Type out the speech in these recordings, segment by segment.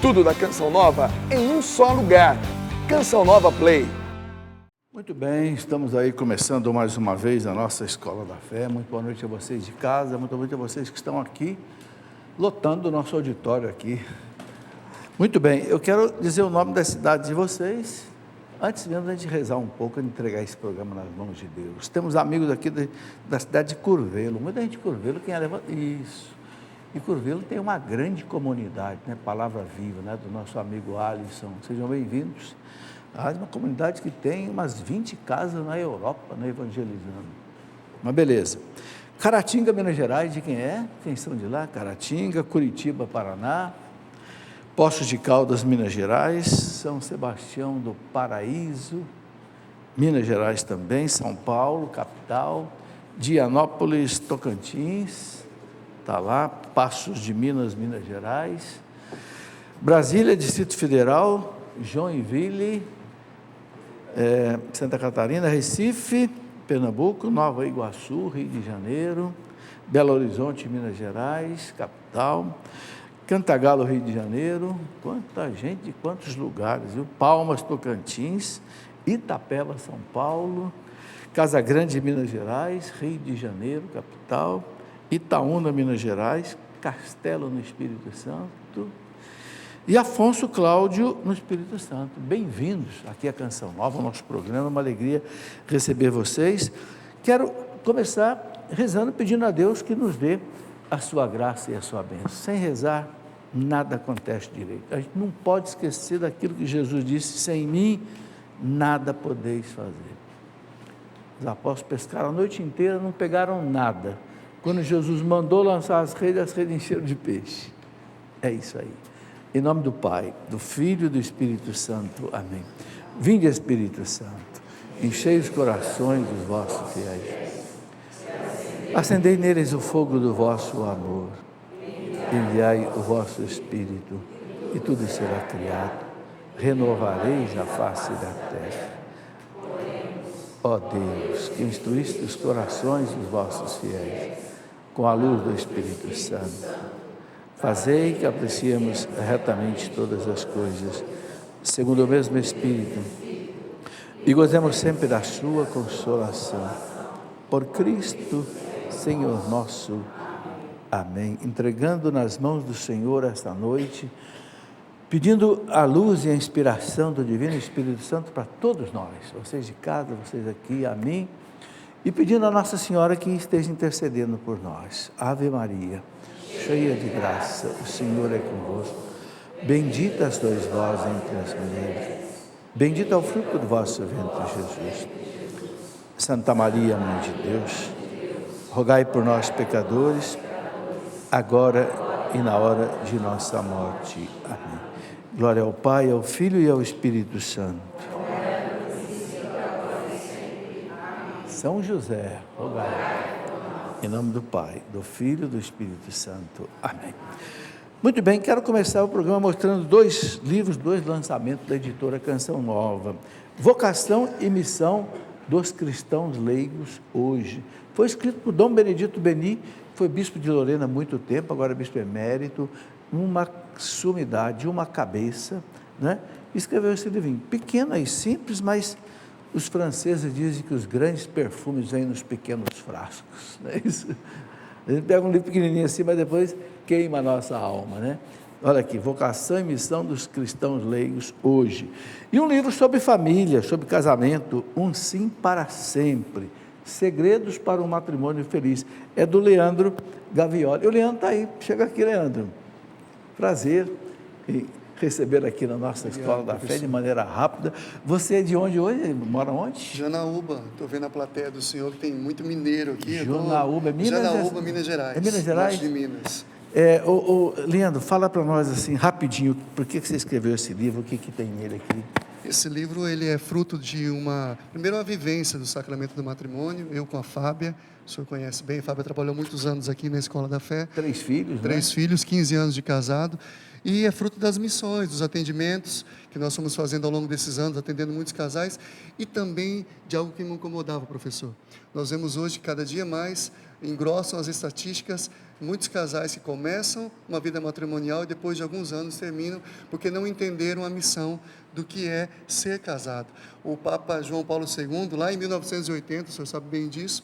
Tudo da Canção Nova em um só lugar. Canção Nova Play. Muito bem, estamos aí começando mais uma vez a nossa Escola da Fé. Muito boa noite a vocês de casa, muito boa noite a vocês que estão aqui, lotando o nosso auditório aqui. Muito bem, eu quero dizer o nome da cidade de vocês, antes mesmo da gente rezar um pouco e entregar esse programa nas mãos de Deus. Temos amigos aqui da cidade de Curvelo, muita gente de Curvelo, quem é levanta? Isso. E Curvelo tem uma grande comunidade, né? Palavra Viva, né? Do nosso amigo Alisson. Sejam bem-vindos. Uma comunidade que tem umas 20 casas na Europa, né? Evangelizando. Mas beleza. Caratinga, Minas Gerais, de quem é? Quem são de lá? Caratinga, Curitiba, Paraná. Poços de Caldas, Minas Gerais. São Sebastião do Paraíso, Minas Gerais também. São Paulo, capital. Dianópolis, Tocantins. Está lá, Passos de Minas, Minas Gerais, Brasília, Distrito Federal, Joinville, Santa Catarina, Recife, Pernambuco, Nova Iguaçu, Rio de Janeiro, Belo Horizonte, Minas Gerais, capital, Cantagalo, Rio de Janeiro, quanta gente de quantos lugares, viu? Palmas, Tocantins, Itapeva, São Paulo, Casa Grande, Minas Gerais, Rio de Janeiro, capital, Itaúna, Minas Gerais, Castelo, no Espírito Santo, e Afonso Cláudio, no Espírito Santo. Bem-vindos aqui à Canção Nova, ao nosso programa, uma alegria receber vocês. Quero começar rezando, pedindo a Deus que nos dê a sua graça e a sua bênção. Sem rezar, nada acontece direito. A gente não pode esquecer daquilo que Jesus disse: sem mim, nada podeis fazer. Os apóstolos pescaram a noite inteira, não pegaram nada. Quando Jesus mandou lançar as redes encheram de peixe. É isso aí. Em nome do Pai, do Filho e do Espírito Santo. Amém. Vinde, Espírito Santo, enchei os corações dos vossos fiéis. Acendei neles o fogo do vosso amor. Enviai o vosso Espírito, e tudo será criado. Renovareis a face da terra. Ó Deus, que instruíste os corações dos vossos fiéis com a luz do Espírito Santo, fazei que apreciemos retamente todas as coisas, segundo o mesmo Espírito, e gozemos sempre da sua consolação. Por Cristo, Senhor nosso. Amém. Entregando nas mãos do Senhor esta noite, pedindo a luz e a inspiração do Divino Espírito Santo para todos nós, vocês de casa, vocês aqui, a mim, e pedindo a Nossa Senhora que esteja intercedendo por nós. Ave Maria, cheia de graça, o Senhor é convosco. Bendita sois vós entre as mulheres, bendito é o fruto do vosso ventre, Jesus. Santa Maria, Mãe de Deus, rogai por nós, pecadores, agora e na hora de nossa morte. Amém. Glória ao Pai, ao Filho e ao Espírito Santo. São José, rogai. Em nome do Pai, do Filho e do Espírito Santo. Amém. Muito bem, quero começar o programa mostrando dois livros, dois lançamentos da editora Canção Nova. Vocação e Missão dos Cristãos Leigos Hoje. Foi escrito por Dom Benedito Beni, foi bispo de Lorena há muito tempo, agora bispo emérito, uma sumidade, uma cabeça, né? Escreveu esse livrinho, pequeno e simples, mas os franceses dizem que os grandes perfumes vêm nos pequenos frascos, não é isso? A gente pega um livro pequenininho assim, mas depois queima a nossa alma, né? Olha aqui, Vocação e Missão dos Cristãos Leigos Hoje. E um livro sobre família, sobre casamento, Um Sim para Sempre, Segredos para um Matrimônio Feliz. É do Leandro Gavioli. O Leandro está aí, chega aqui, Leandro. Prazer em receber aqui na nossa Escola da Fé de maneira rápida. Você é de onde hoje? Mora onde? Janaúba. Estou vendo a plateia do senhor, que tem muito mineiro aqui. Janaúba, Minas Gerais? Janaúba, Minas Gerais. É Minas Gerais? Norte de Minas. Leandro, fala para nós assim, rapidinho, por que você escreveu esse livro, o que tem nele aqui? Esse livro ele é fruto de primeiro uma vivência do sacramento do matrimônio, eu com a Fábia, o senhor conhece bem, a Fábia trabalhou muitos anos aqui na Escola da Fé. 3 filhos, 3 filhos, 15 anos de casado. E é fruto das missões, dos atendimentos que nós fomos fazendo ao longo desses anos, atendendo muitos casais, e também de algo que me incomodava, professor. Nós vemos hoje, cada dia mais, engrossam as estatísticas, muitos casais que começam uma vida matrimonial e depois de alguns anos terminam, porque não entenderam a missão do que é ser casado. O Papa João Paulo II, lá em 1980, o senhor sabe bem disso,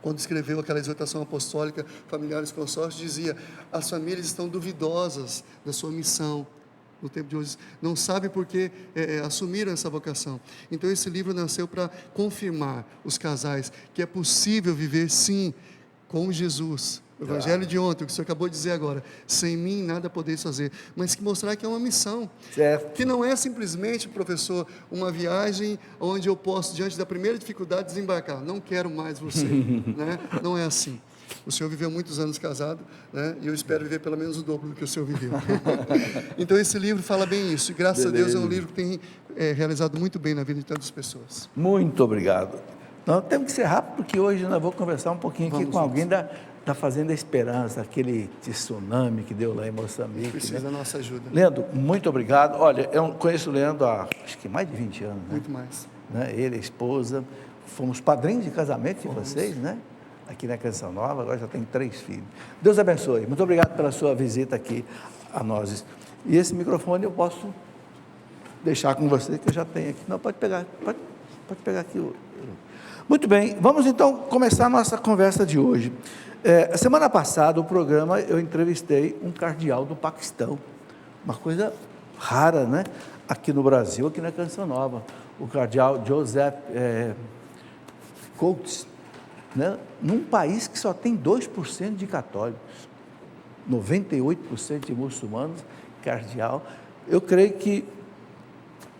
quando escreveu aquela exortação apostólica, Familiares Consórcios, dizia: as famílias estão duvidosas da sua missão, no tempo de hoje, não sabem porque assumiram essa vocação. Então esse livro nasceu para confirmar os casais que é possível viver sim com Jesus. O Evangelho de ontem, o que o senhor acabou de dizer agora, sem mim nada podeis fazer, mas que mostrar que é uma missão, Certo. que não é simplesmente, professor, uma viagem onde eu posso, diante da primeira dificuldade, desembarcar, não quero mais você, né? Não é assim. O senhor viveu muitos anos casado, né? E eu espero viver pelo menos o dobro do que o senhor viveu. Então esse livro fala bem isso, e graças a Deus é um livro que tem realizado muito bem na vida de tantas pessoas. Muito obrigado. Nós temos que ser rápido, porque hoje nós vamos conversar um pouquinho aqui com alguém da Fazenda Esperança, aquele tsunami que deu lá em Moçambique. Precisa da nossa ajuda. Leandro, muito obrigado. Olha, eu conheço o Leandro há, acho que mais de 20 anos, né? Muito mais. Né? Ele, a esposa, fomos padrinhos de casamento de vocês, né? Aqui na Canção Nova, agora já tem 3 filhos. Deus abençoe. Muito obrigado pela sua visita aqui a nós. E esse microfone eu posso deixar com você, que eu já tenho aqui. Não, pode pegar, pode pegar aqui. Muito bem, vamos então começar a nossa conversa de hoje. A semana passada, o programa, eu entrevistei um cardeal do Paquistão, uma coisa rara, né? Aqui no Brasil, aqui na Canção Nova, o cardeal Joseph Coates, né? Num país que só tem 2% de católicos, 98% de muçulmanos, cardeal. Eu creio que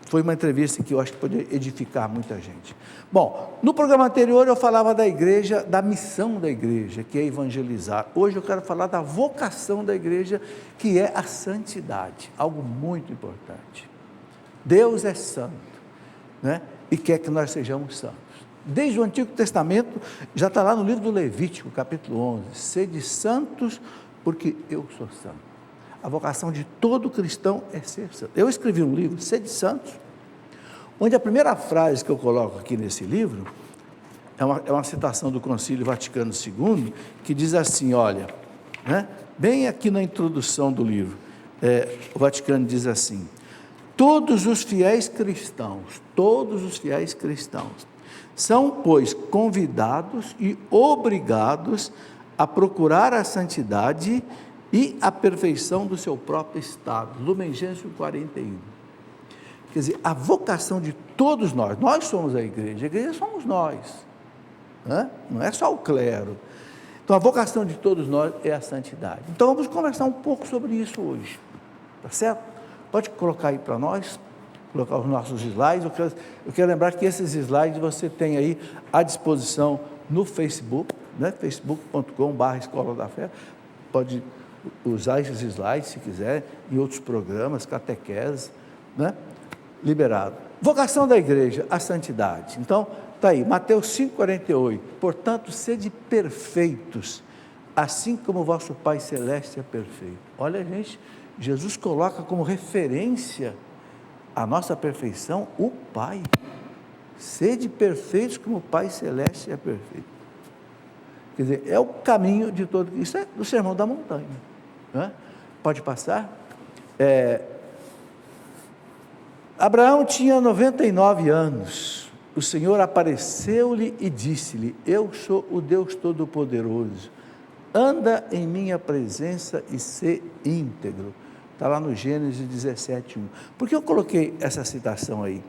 foi uma entrevista que eu acho que pode edificar muita gente. Bom, no programa anterior eu falava da igreja, da missão da igreja, que é evangelizar. Hoje eu quero falar da vocação da igreja, que é a santidade, algo muito importante. Deus é santo, né? E quer que nós sejamos santos. Desde o Antigo Testamento, já está lá no livro do Levítico, capítulo 11, sede santos, porque eu sou santo. A vocação de todo cristão é ser santo. Eu escrevi um livro, Sede Santos, onde a primeira frase que eu coloco aqui nesse livro é uma citação do Concílio Vaticano II, que diz assim, olha, né, bem aqui na introdução do livro, o Vaticano diz assim: todos os fiéis cristãos, são, pois, convidados e obrigados a procurar a santidade e a perfeição do seu próprio estado. Lumen Gentium 41. Quer dizer, a vocação de todos nós somos a igreja somos nós, né? Não é só o clero. Então, a vocação de todos nós é a santidade. Então, vamos conversar um pouco sobre isso hoje, tá certo? Pode colocar aí para nós, colocar os nossos slides. Eu quero lembrar que esses slides você tem aí à disposição no Facebook, né? facebook.com/Escola da Fé. Pode usar esses slides, se quiser, em outros programas, catequese, né? Liberado. Vocação da igreja, a santidade. Então, está aí, Mateus 5,48. Portanto, sede perfeitos, assim como o vosso Pai Celeste é perfeito. Olha, gente, Jesus coloca como referência a nossa perfeição o Pai. Sede perfeitos como o Pai Celeste é perfeito. Quer dizer, é o caminho de todo. Isso é do Sermão da Montanha, né? Pode passar? Abraão tinha 99 anos. O Senhor apareceu-lhe e disse-lhe: eu sou o Deus Todo-Poderoso. Anda em minha presença e sê íntegro. Está lá no Gênesis 17:1. Por que eu coloquei essa citação aí?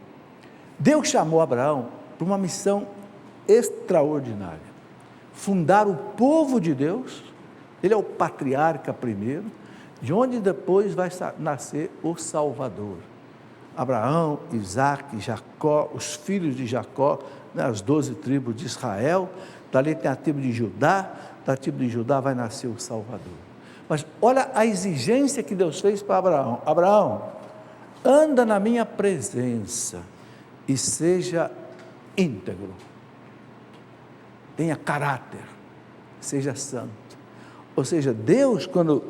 Deus chamou Abraão para uma missão extraordinária. Fundar o povo de Deus. Ele é o patriarca primeiro, de onde depois vai nascer o Salvador. Abraão, Isaque, Jacó, os filhos de Jacó, né, as 12 tribos de Israel, dali tem a tribo de Judá, da tribo de Judá vai nascer o Salvador. Mas olha a exigência que Deus fez para Abraão. Abraão, anda na minha presença e seja íntegro, tenha caráter, seja santo. Ou seja, Deus, quando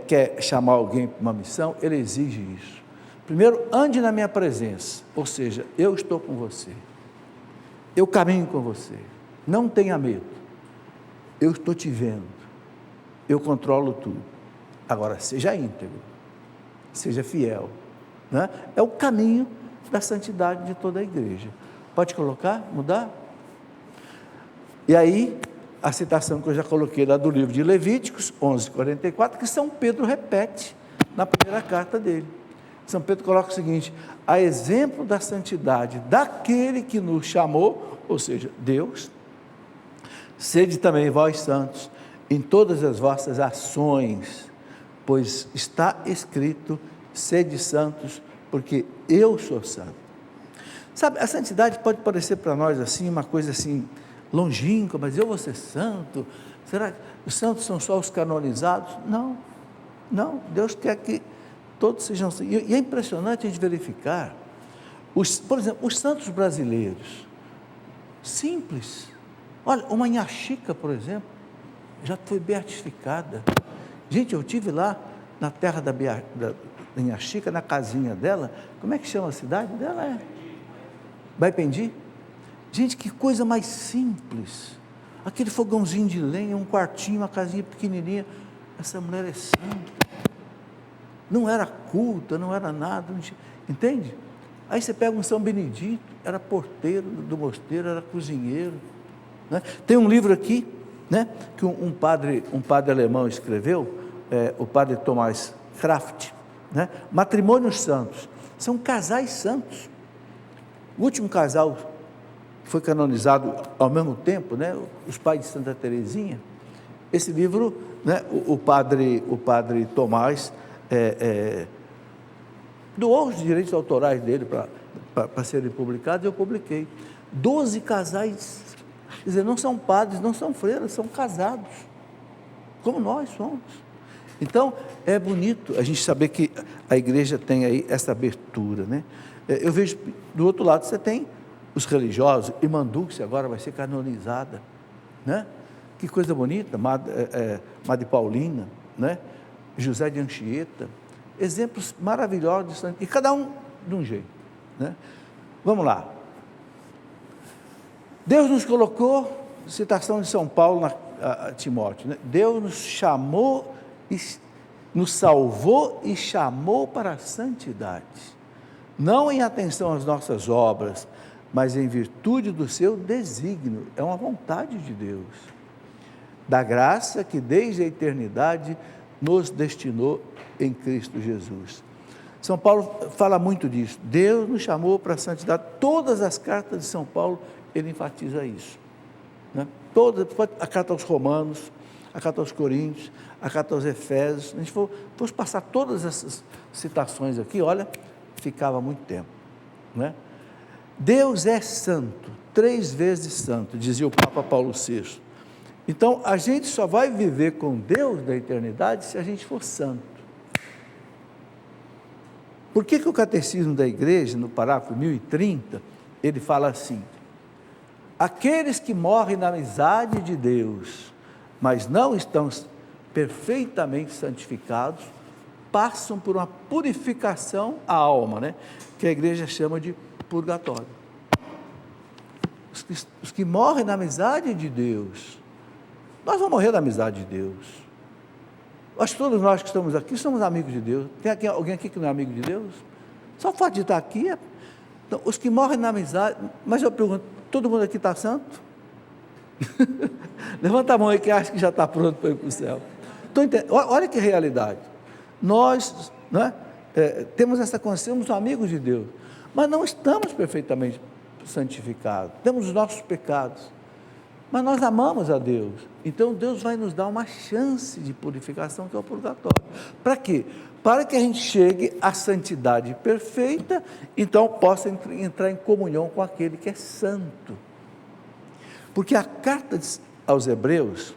quer chamar alguém para uma missão, ele exige isso. Primeiro, ande na minha presença, ou seja, eu estou com você, eu caminho com você, não tenha medo, eu estou te vendo, eu controlo tudo. Agora, seja íntegro, seja fiel, né? É o caminho da santidade de toda a igreja. Pode colocar, mudar? E aí, a citação que eu já coloquei lá do livro de Levíticos, 11:44, que São Pedro repete na primeira carta dele. São Pedro coloca o seguinte: a exemplo da santidade daquele que nos chamou, ou seja, Deus, sede também vós santos em todas as vossas ações, pois está escrito, sede santos, porque eu sou santo. Sabe, a santidade pode parecer para nós assim, uma coisa assim, longínqua, mas eu vou ser santo? Será que os santos são só os canonizados? Não, não, Deus quer que todos sejam santos. E é impressionante a gente verificar, por exemplo, os santos brasileiros, simples. Olha, uma Inhaxica, por exemplo, já foi beatificada. Gente, eu estive lá na terra da Inhaxica, na casinha dela. Como é que chama a cidade dela? Baipendi. Gente, que coisa mais simples. Aquele fogãozinho de lenha, um quartinho, uma casinha pequenininha. Essa mulher é santa. Não era culta, não era nada, não tinha, entende? Aí você pega um São Benedito, era porteiro do mosteiro, era cozinheiro, né? Tem um livro aqui, né, que um padre alemão escreveu, o padre Thomas Kraft, né? Matrimônios Santos. São casais santos. O último casal foi canonizado ao mesmo tempo, né, os pais de Santa Teresinha. Esse livro, né, o padre Tomás doou os direitos autorais dele para serem publicados, e eu publiquei. 12 casais, quer dizer, não são padres, não são freiras, são casados, como nós somos. Então, é bonito a gente saber que a igreja tem aí essa abertura, né? Eu vejo, do outro lado, você tem os religiosos, Irmã Dulce agora vai ser canonizada, né? Que coisa bonita, Madre Paulina, né? José de Anchieta, exemplos maravilhosos, e cada um de um jeito, né? Vamos lá. Deus nos colocou, citação de São Paulo a Timóteo, né? Deus nos chamou, nos salvou e chamou para a santidade, não em atenção às nossas obras, mas em virtude do seu desígnio, é uma vontade de Deus, da graça que desde a eternidade nos destinou em Cristo Jesus. São Paulo fala muito disso, Deus nos chamou para a santidade. Todas as cartas de São Paulo, ele enfatiza isso, né? Todas, a carta aos Romanos, a carta aos Coríntios, a carta aos Efésios, a gente fosse passar todas essas citações aqui, olha, ficava muito tempo, né? Deus é santo, 3 vezes santo, dizia o Papa Paulo VI. Então, a gente só vai viver com Deus da eternidade se a gente for santo. Por que o Catecismo da Igreja, no parágrafo 1030, ele fala assim: aqueles que morrem na amizade de Deus, mas não estão perfeitamente santificados, passam por uma purificação à alma, né? Que a Igreja chama de purgatório. Os que morrem na amizade de Deus, nós vamos morrer da amizade de Deus. Acho que todos nós que estamos aqui somos amigos de Deus. Tem alguém aqui que não é amigo de Deus? Só o fato de estar aqui então, os que morrem na amizade. Mas eu pergunto, todo mundo aqui está santo? Levanta a mão aí que acha que já está pronto para ir para o céu. Olha que realidade. Nós, não é, temos essa consciência, somos amigos de Deus, mas não estamos perfeitamente santificados, temos os nossos pecados, mas nós amamos a Deus. Então Deus vai nos dar uma chance de purificação, que é o purgatório. Para quê? Para que a gente chegue à santidade perfeita, então possa entrar em comunhão com aquele que é santo. Porque a carta aos Hebreus,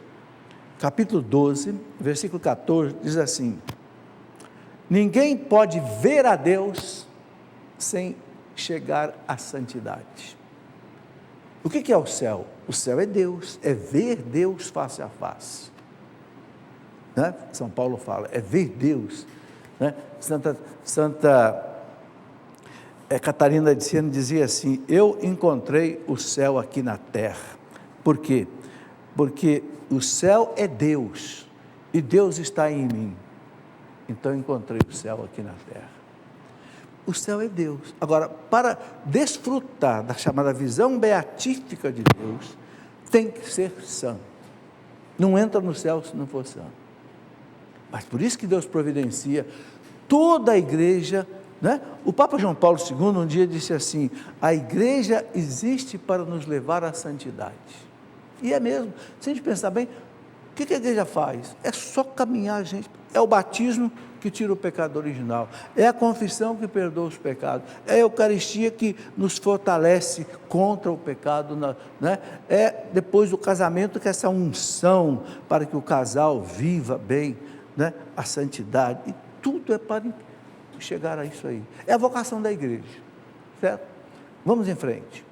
capítulo 12, versículo 14, diz assim: ninguém pode ver a Deus sem chegar à santidade. O que é o céu? O céu é Deus, é ver Deus face a face. né? São Paulo fala, é ver Deus, né? Santa Catarina de Siena dizia assim: eu encontrei o céu aqui na terra. Por quê? Porque o céu é Deus e Deus está em mim. Então eu encontrei o céu aqui na terra. O céu é Deus. Agora, para desfrutar da chamada visão beatífica de Deus, tem que ser santo. Não entra no céu se não for santo. Mas por isso que Deus providencia toda a igreja, né? O Papa João Paulo II um dia disse assim: a igreja existe para nos levar à santidade. E é mesmo. Se a gente pensar bem, o que a igreja faz? É só caminhar, gente. É o batismo que tira o pecado original, é a confissão que perdoa os pecados, é a Eucaristia que nos fortalece contra o pecado, né? É depois do casamento que essa unção para que o casal viva bem, né? A santidade, e tudo é para chegar a isso aí. É a vocação da igreja, certo? Vamos em frente.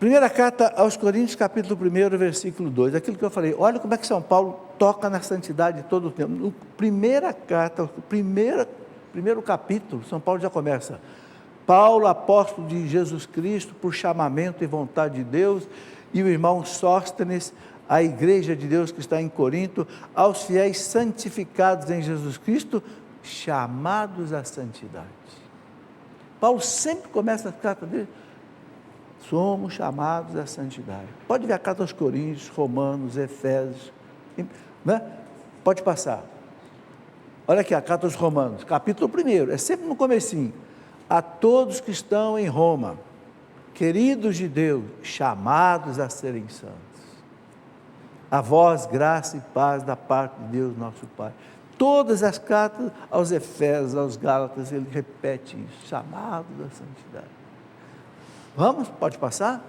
Primeira carta aos Coríntios, capítulo 1, versículo 2, aquilo que eu falei, olha como é que São Paulo toca na santidade todo o tempo. No primeira carta, primeiro capítulo, São Paulo já começa: Paulo, apóstolo de Jesus Cristo, por chamamento e vontade de Deus, e o irmão Sóstenes, a igreja de Deus que está em Corinto, aos fiéis santificados em Jesus Cristo, chamados à santidade. Paulo sempre começa a carta dele: somos chamados à santidade. Pode ver a carta aos Coríntios, Romanos, Efésios, né? Pode passar. Olha aqui a carta aos Romanos, capítulo 1, é sempre no comecinho: a todos que estão em Roma, queridos de Deus, chamados a serem santos, a vós graça e paz da parte de Deus nosso Pai. Todas as cartas aos Efésios, aos Gálatas, ele repete isso: chamados à santidade. Vamos? Pode passar?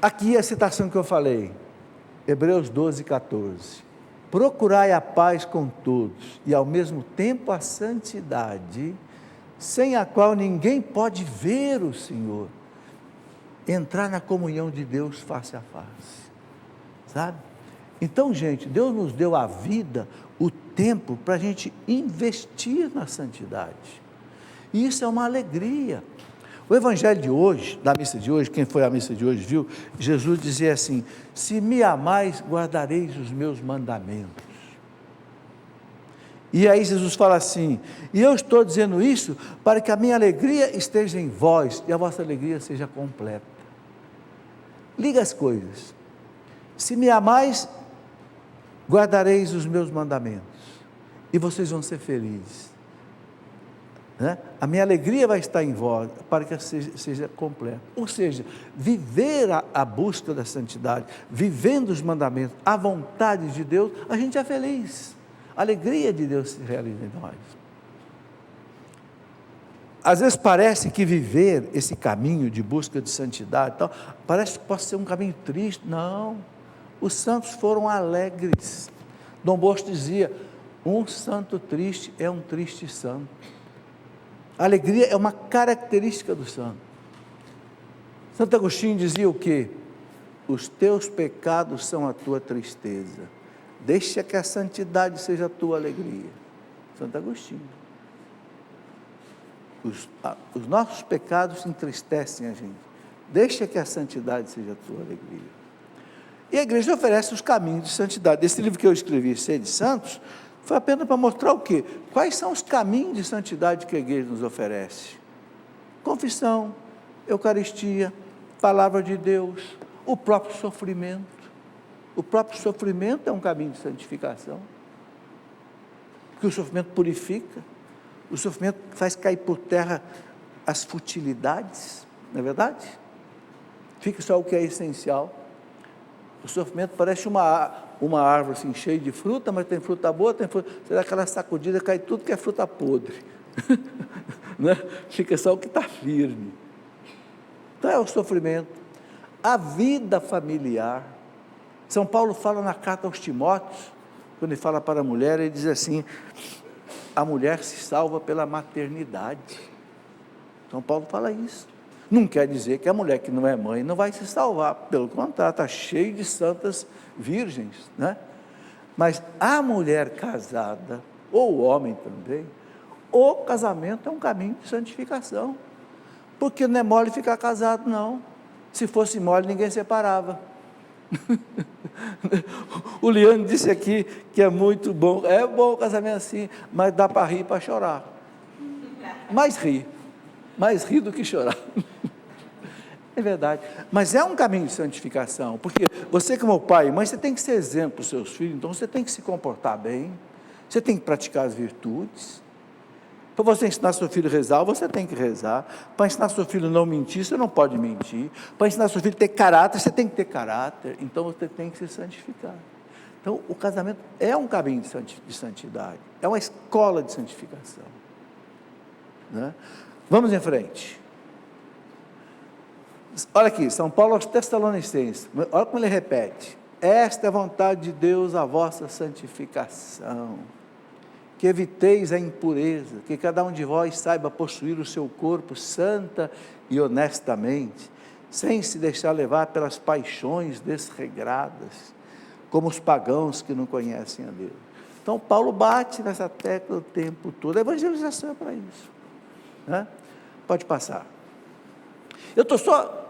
Aqui a citação que eu falei, Hebreus 12, 14. Procurai a paz com todos e ao mesmo tempo a santidade, sem a qual ninguém pode ver o Senhor, entrar na comunhão de Deus face a face, sabe? Então, gente, Deus nos deu a vida, o tempo para a gente investir na santidade, e isso é uma alegria. O evangelho de hoje, da missa de hoje, quem foi à missa de hoje viu, Jesus dizia assim: se me amais, guardareis os meus mandamentos. E aí Jesus fala assim: e eu estou dizendo isso para que a minha alegria esteja em vós e a vossa alegria seja completa. Liga as coisas: se me amais, guardareis os meus mandamentos e vocês vão ser felizes, né? A minha alegria vai estar em vós, para que seja completa. Ou seja, viver a busca da santidade, vivendo os mandamentos, a vontade de Deus, a gente é feliz. A alegria de Deus se realiza em nós. Às vezes parece que viver esse caminho de busca de santidade, tal, parece que pode ser um caminho triste. Não, os santos foram alegres. Dom Bosco dizia: um santo triste é um triste santo. A alegria é uma característica do santo. Santo Agostinho dizia o quê? Os teus pecados são a tua tristeza, deixa que a santidade seja a tua alegria. Santo Agostinho. Os nossos pecados entristecem a gente, deixa que a santidade seja a tua alegria. E a igreja oferece os caminhos de santidade. Esse livro que eu escrevi, Sede Santos, foi apenas para mostrar o quê? Quais são os caminhos de santidade que a igreja nos oferece? Confissão, Eucaristia, Palavra de Deus, o próprio sofrimento. O próprio sofrimento é um caminho de santificação, porque o sofrimento purifica, o sofrimento faz cair por terra as futilidades, não é verdade? Fica só o que é essencial. O sofrimento parece uma árvore assim, cheia de fruta, mas tem fruta boa, tem fruta, você dá aquela sacudida, cai tudo que é fruta podre, né? Fica só o que está firme. Então é o sofrimento. A vida familiar. São Paulo fala na carta aos Timóteos, quando ele fala para a mulher, ele diz assim: a mulher se salva pela maternidade. São Paulo fala isso. Não quer dizer que a mulher que não é mãe não vai se salvar, pelo contrário, está cheio de santas virgens, né? Mas a mulher casada, ou o homem também, o casamento é um caminho de santificação, porque não é mole ficar casado, não. Se fosse mole, ninguém separava. O Liane disse aqui que é muito bom, é bom o casamento assim, mas dá para rir e para chorar. Mais rir do que chorar. É verdade, mas é um caminho de santificação, porque você como pai e mãe, você tem que ser exemplo para os seus filhos, então você tem que se comportar bem, você tem que praticar as virtudes. Para você ensinar seu filho a rezar, você tem que rezar. Para ensinar seu filho a não mentir, você não pode mentir. Para ensinar seu filho a ter caráter, você tem que ter caráter. Então você tem que se santificar. Então o casamento é um caminho de santidade, é uma escola de santificação, né? Vamos em frente. Olha aqui, São Paulo aos Tessalonicenses, olha como ele repete: esta é a vontade de Deus, a vossa santificação, que eviteis a impureza, que cada um de vós saiba possuir o seu corpo santa e honestamente, sem se deixar levar pelas paixões desregradas, como os pagãos que não conhecem a Deus. Então Paulo bate nessa tecla o tempo todo. A evangelização é para isso, né? Pode passar.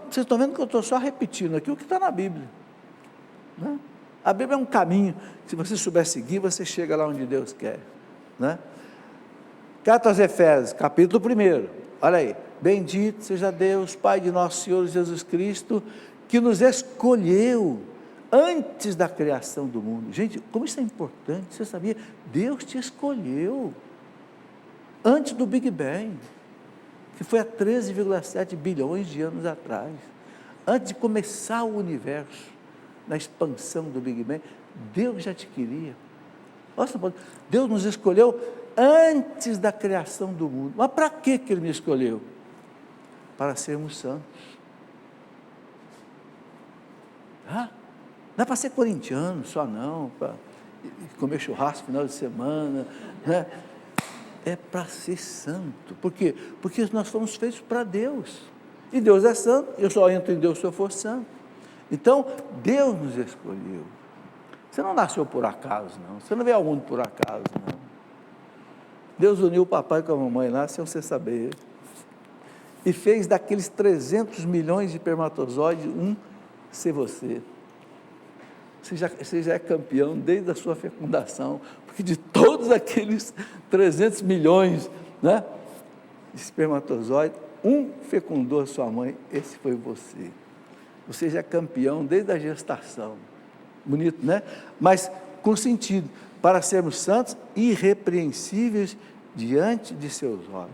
Vocês estão vendo que eu estou só repetindo aqui o que está na Bíblia, né? A Bíblia é um caminho, se você souber seguir, você chega lá onde Deus quer, né? Carta aos Efésios, capítulo 1, olha aí: bendito seja Deus, Pai de nosso Senhor Jesus Cristo, que nos escolheu antes da criação do mundo. Gente, como isso é importante, você sabia? Deus te escolheu antes do Big Bang, que foi há 13,7 bilhões de anos atrás, antes de começar o universo, na expansão do Big Bang, Deus já te queria. Nossa, Deus nos escolheu antes da criação do mundo. Mas para que Ele me escolheu? Para sermos santos. Não é para ser corintiano só não, para comer churrasco no final de semana, né? É para ser santo. Por quê? Porque nós fomos feitos para Deus, e Deus é santo. Eu só entro em Deus se eu for santo. Então Deus nos escolheu. Você não nasceu por acaso, não. Você não veio ao mundo por acaso, não. Deus uniu o papai com a mamãe lá, sem você saber, e fez daqueles 300 milhões de espermatozoides ser você. Você já é campeão desde a sua fecundação, porque de todos aqueles 300 milhões, né, de espermatozoides, fecundou a sua mãe, esse foi você. Você já é campeão desde a gestação. Bonito, né? Mas com sentido, para sermos santos, irrepreensíveis diante de seus olhos.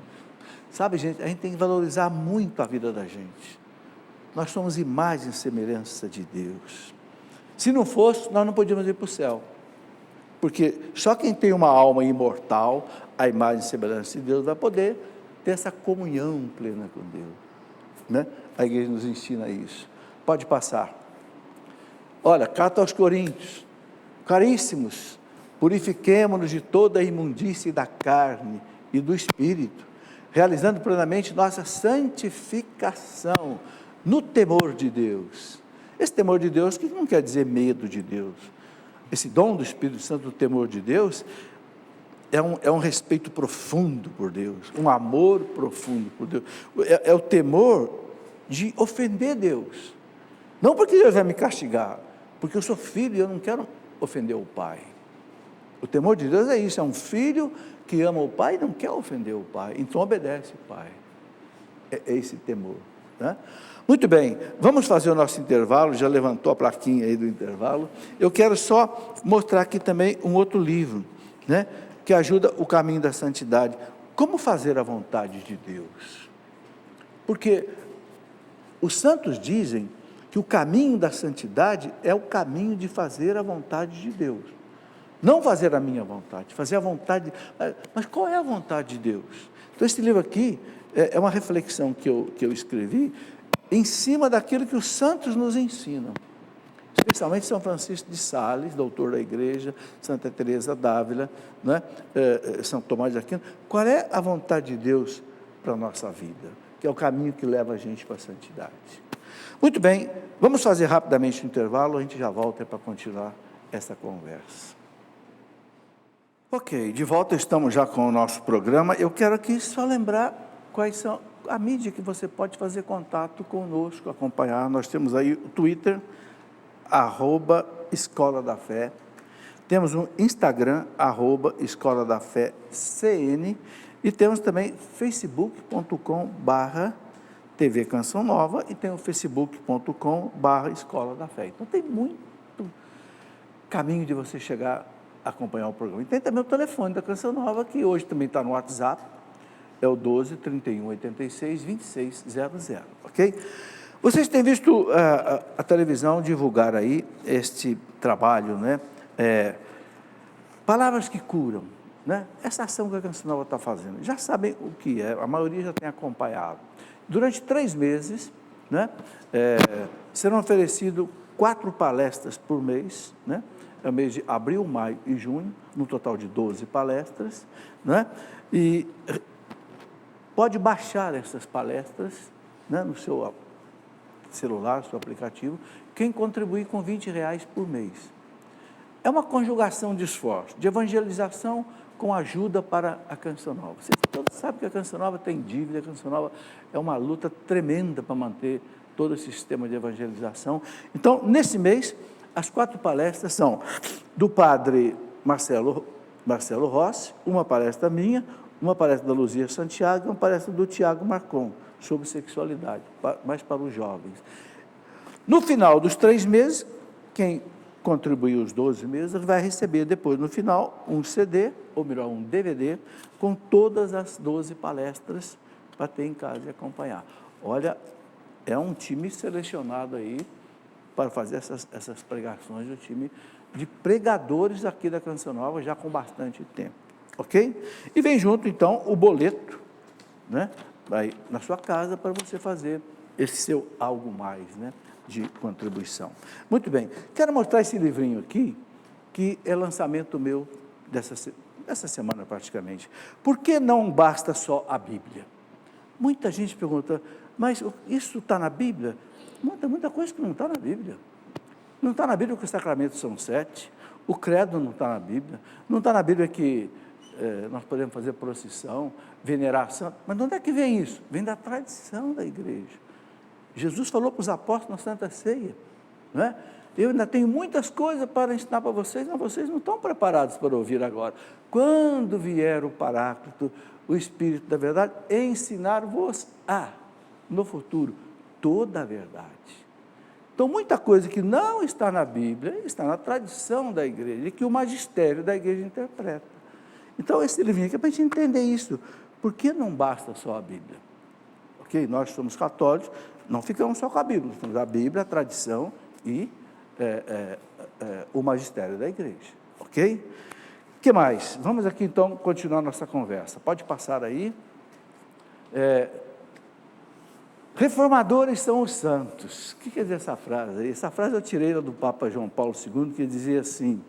Sabe, gente, a gente tem que valorizar muito a vida da gente. Nós somos imagem e semelhança de Deus. Se não fosse, nós não podíamos ir para o céu, porque só quem tem uma alma imortal, a imagem e semelhança de Deus, vai poder ter essa comunhão plena com Deus, né? A igreja nos ensina isso. Pode passar. Olha, carta aos Coríntios: caríssimos, purifiquemo-nos de toda a imundície da carne e do espírito, realizando plenamente nossa santificação no temor de Deus. Esse temor de Deus, que não quer dizer medo de Deus. Esse dom do Espírito Santo, do temor de Deus, é um respeito profundo por Deus, um amor profundo por Deus. É o temor de ofender Deus. Não porque Deus vai me castigar, porque eu sou filho e eu não quero ofender o Pai. O temor de Deus é isso, é um filho que ama o Pai e não quer ofender o Pai, então obedece o Pai. É esse temor, né? Muito bem, vamos fazer o nosso intervalo. Já levantou a plaquinha aí do intervalo. Eu quero só mostrar aqui também um outro livro, né, que ajuda o caminho da santidade. Como fazer a vontade de Deus? Porque os santos dizem que o caminho da santidade é o caminho de fazer a vontade de Deus. Não fazer a minha vontade, fazer a vontade. Mas qual é a vontade de Deus? Então esse livro aqui é uma reflexão que eu escrevi em cima daquilo que os santos nos ensinam, especialmente São Francisco de Sales, doutor da igreja, Santa Teresa d'Ávila, né? São Tomás de Aquino. Qual é a vontade de Deus para a nossa vida? que é o caminho que leva a gente para a santidade. Muito bem, vamos fazer rapidamente um intervalo, a gente já volta para continuar essa conversa. Ok, de volta estamos já com o nosso programa. Eu quero aqui só lembrar quais são a mídia que você pode fazer contato conosco, acompanhar. Nós temos aí o Twitter, @Escola da Fé. Temos um Instagram, @Escola da Fé CN. E temos também facebook.com/TV Canção Nova e tem o facebook.com/Escola da Fé. Então tem muito caminho de você chegar a acompanhar o programa. E tem também o telefone da Canção Nova, que hoje também está no WhatsApp, é o 12 31 86 2600, ok? Vocês têm visto a televisão divulgar aí este trabalho, né? Palavras que curam, né? Essa ação que a Canção Nova está fazendo, já sabem o que é, a maioria já tem acompanhado. Durante 3 meses, né? Serão oferecidas 4 palestras por mês, né? É o mês de abril, maio e junho, no total de 12 palestras, né? E pode baixar essas palestras, né, no seu celular, seu aplicativo, quem contribuir com R$20 por mês. É uma conjugação de esforço, de evangelização com ajuda para a Canção Nova. Vocês todos sabem que a Canção Nova tem dívida, a Canção Nova é uma luta tremenda para manter todo esse sistema de evangelização. Então, nesse mês, as 4 palestras são do padre Marcelo Rossi, uma palestra minha, uma palestra da Luzia Santiago e uma palestra do Tiago Marcon, sobre sexualidade, mais para os jovens. No final dos 3 meses, quem contribuir os 12 meses vai receber depois, no final, um CD, ou melhor, um DVD, com todas as 12 palestras para ter em casa e acompanhar. Olha, é um time selecionado aí para fazer essas pregações, o time de pregadores aqui da Canção Nova, já com bastante tempo, ok? E vem junto, então, o boleto, né, aí na sua casa, para você fazer esse seu algo mais, né, de contribuição. Muito bem, quero mostrar esse livrinho aqui, que é lançamento meu dessa semana praticamente. Por que não basta só a Bíblia? Muita gente pergunta, mas isso está na Bíblia? Muita coisa que não está na Bíblia. Não está na Bíblia que os sacramentos são 7, o credo não está na Bíblia, não está na Bíblia que nós podemos fazer procissão, venerar santo, mas de onde é que vem isso? Vem da tradição da igreja. Jesus falou para os apóstolos na Santa Ceia, não é? Eu ainda tenho muitas coisas para ensinar para vocês, mas vocês não estão preparados para ouvir agora. Quando vier o Paráclito, o Espírito da verdade, ensinar-vos no futuro, toda a verdade. Então, muita coisa que não está na Bíblia, está na tradição da igreja, que o magistério da igreja interpreta. Então, esse livrinho aqui é para a gente entender isso. Por que não basta só a Bíblia? Ok? Nós somos católicos, não ficamos só com a Bíblia, temos a Bíblia, a tradição e o magistério da igreja. Ok? O que mais? Vamos aqui, então, continuar nossa conversa. Pode passar aí. Reformadores são os santos. O que quer dizer essa frase aí? Essa frase eu tirei do Papa João Paulo II, que dizia assim: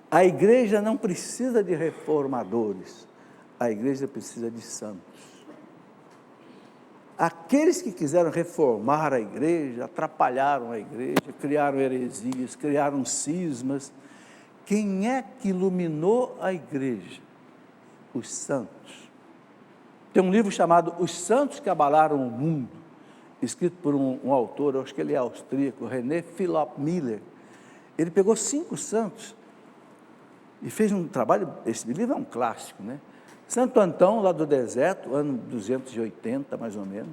a igreja não precisa de reformadores, a igreja precisa de santos. Aqueles que quiseram reformar a igreja, atrapalharam a igreja, criaram heresias, criaram cismas. Quem é que iluminou a igreja? Os santos. Tem um livro chamado Os Santos que Abalaram o Mundo, escrito por um autor, eu acho que ele é austríaco, René Philipp Miller. Ele pegou 5 santos e fez um trabalho, esse livro é um clássico, né? Santo Antão, lá do deserto, ano 280, mais ou menos.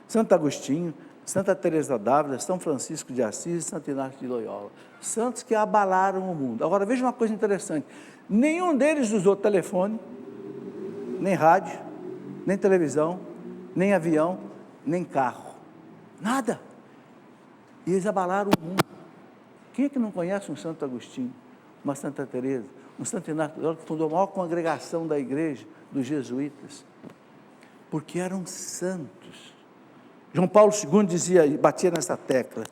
Santo Agostinho, Santa Teresa d'Ávila, São Francisco de Assis e Santo Inácio de Loyola. Santos que abalaram o mundo. Agora, veja uma coisa interessante. Nenhum deles usou telefone, nem rádio, nem televisão, nem avião, nem carro. Nada. E eles abalaram o mundo. Quem é que não conhece um Santo Agostinho, uma Santa Teresa, um Santo Inácio de Loyola, que fundou a maior congregação da igreja, dos jesuítas? Porque eram santos. João Paulo II dizia, batia nessa tecla: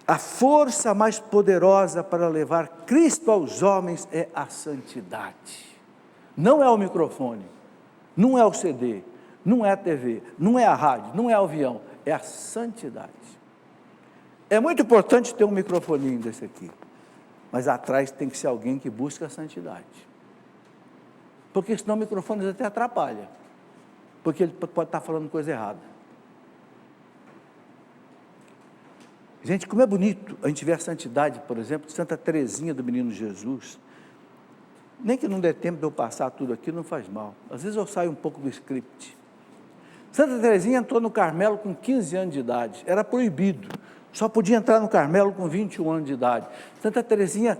a força mais poderosa para levar Cristo aos homens é a santidade. Não é o microfone, não é o CD, não é a TV, não é a rádio, não é o avião, é a santidade. É muito importante ter um microfoninho desse aqui, mas atrás tem que ser alguém que busca a santidade. Porque senão o microfone até atrapalha, porque ele pode estar falando coisa errada. Gente, como é bonito a gente ver a santidade, por exemplo, de Santa Teresinha do Menino Jesus. Nem que não dê tempo de eu passar tudo aqui, não faz mal. Às vezes eu saio um pouco do script. Santa Teresinha entrou no Carmelo com 15 anos de idade, era proibido, só podia entrar no Carmelo com 21 anos de idade. Santa Teresinha